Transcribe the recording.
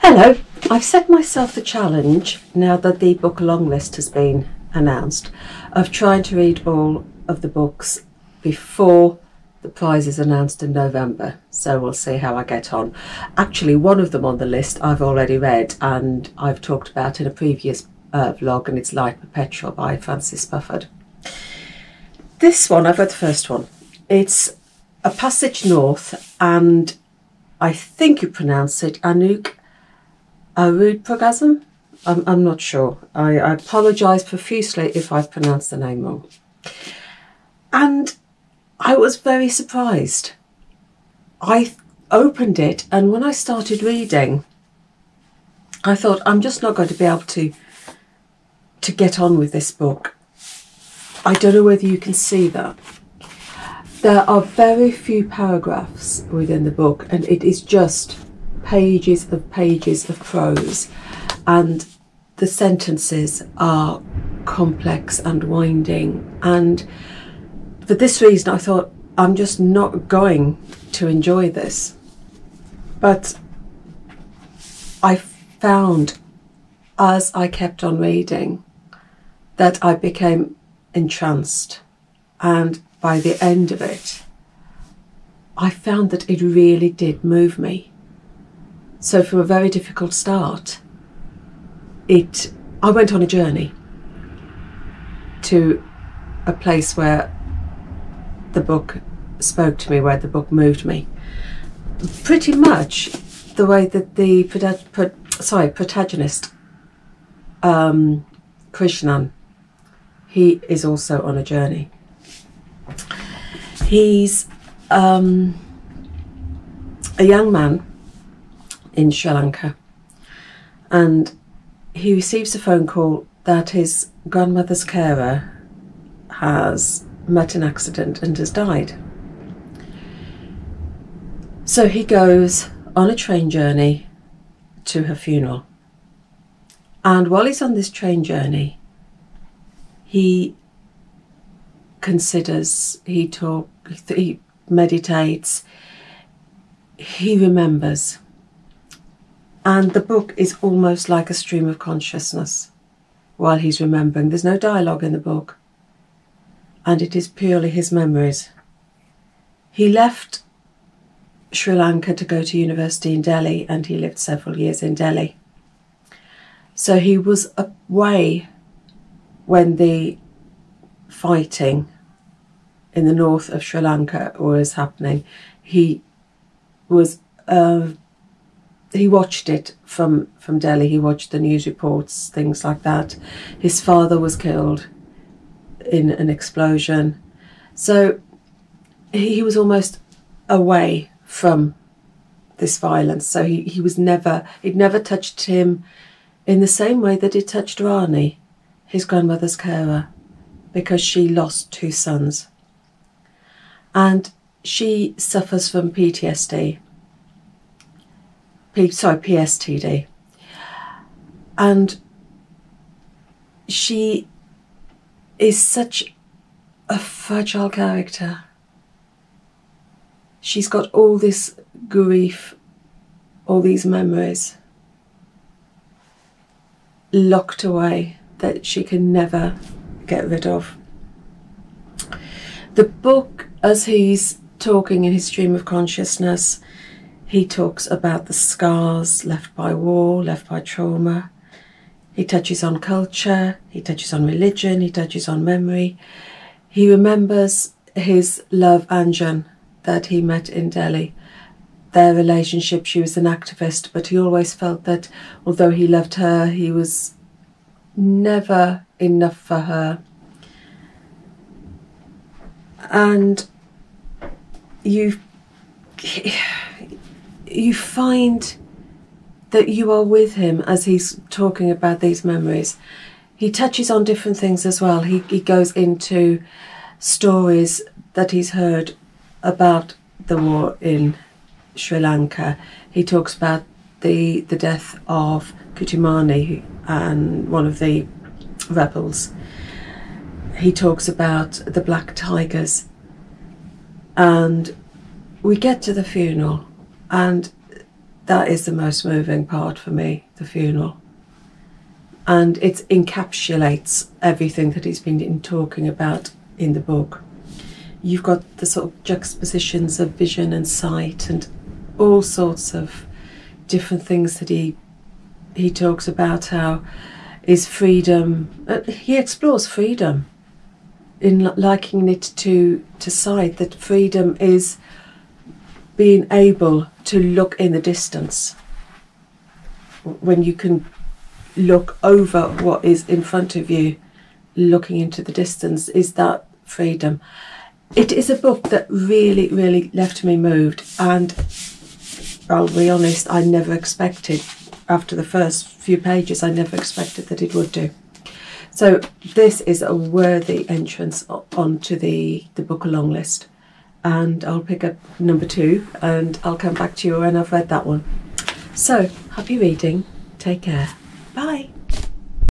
Hello, I've set myself the challenge, now that the book long list has been announced, of trying to read all of the books before the prize is announced in November, so we'll see how I get on. Actually, one of them on the list I've already read and I've talked about in a previous vlog, and it's Light Perpetual by Francis Bufford. This one, I've read the first one. It's A Passage North, and I think you pronounce it Anouk Arudpragasm. I'm not sure. I apologise profusely if I've pronounced the name wrong. And I was very surprised. I opened it, and when I started reading, I thought, I'm just not going to be able to get on with this book. I don't know whether you can see that. There are very few paragraphs within the book, and it is just pages of prose, and the sentences are complex and winding, and for this reason I thought, I'm just not going to enjoy this. But I found, as I kept on reading, that I became entranced, and by the end of it I found that it really did move me. So from a very difficult start, I went on a journey to a place where the book spoke to me, where the book moved me. Pretty much the way that the protagonist, Krishnan, he is also on a journey. He's a young man in Sri Lanka, and he receives a phone call that his grandmother's carer has met an accident and has died. So he goes on a train journey to her funeral, and while he's on this train journey, he considers, he meditates, he remembers. And the book is almost like a stream of consciousness while he's remembering. There's no dialogue in the book, and it is purely his memories. He left Sri Lanka to go to university in Delhi, and he lived several years in Delhi. So he was away when the fighting in the north of Sri Lanka was happening. He was he watched it from Delhi. He watched the news reports, things like that. His father was killed in an explosion. So he was almost away from this violence. So he was never, it never touched him in the same way that it touched Rani, his grandmother's carer, because she lost 2 sons. And she suffers from PTSD. PSTD, and she is such a fragile character. She's got all this grief, all these memories locked away that she can never get rid of. The book, as he's talking in his stream of consciousness, he talks about the scars left by war, left by trauma. He touches on culture, he touches on religion, he touches on memory. He remembers his love, Anjan, that he met in Delhi. Their relationship, she was an activist, but he always felt that although he loved her, he was never enough for her. And you find that you are with him as he's talking about these memories. He touches on different things as well. He goes into stories that he's heard about the war in Sri Lanka. He talks about the death of Kutumani and one of the rebels. He talks about the black tigers, and we get to the funeral, and that is the most moving part for me, the funeral. And it encapsulates everything that he's been talking about in the book. You've got the sort of juxtapositions of vision and sight and all sorts of different things that he talks about. How is freedom, he explores freedom in likening it to sight, that freedom is being able to look in the distance. When you can look over what is in front of you, looking into the distance, is that freedom. It is a book that really, really left me moved, and I'll be honest, I never expected, after the first few pages, I never expected that it would do. So this is a worthy entrance onto the book longlist, and I'll pick up number 2 and I'll come back to you when I've read that one. So happy reading, take care, bye.